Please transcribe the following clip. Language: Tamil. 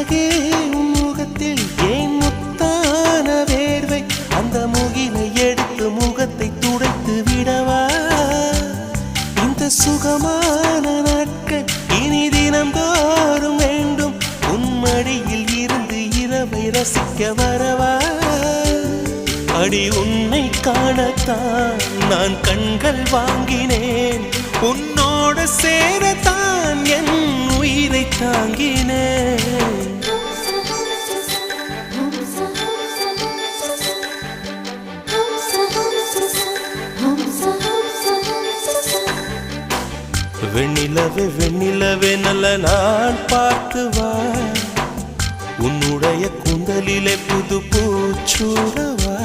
முகத்தில் ஏன் முத்தான வேர்வை அந்த முகிலை எடுத்து முகத்தை துடைத்து விடவா இந்த சுகமான நாட்கள் இனி தினம்தோறும் வேண்டும் உன்மடியில் இருந்து இரவை ரசிக்க வரவா அடி உன்னை காணத்தான் நான் கண்கள் வாங்கினேன் உன்னோடு சேரத்தான் என் உயிரை தாங்கினேன் வெண்ணிலவே வெண்ணிலவே நல்ல நான் பார்த்து வா உன்னுடைய கூந்தலிலே புது பூச்சூடவா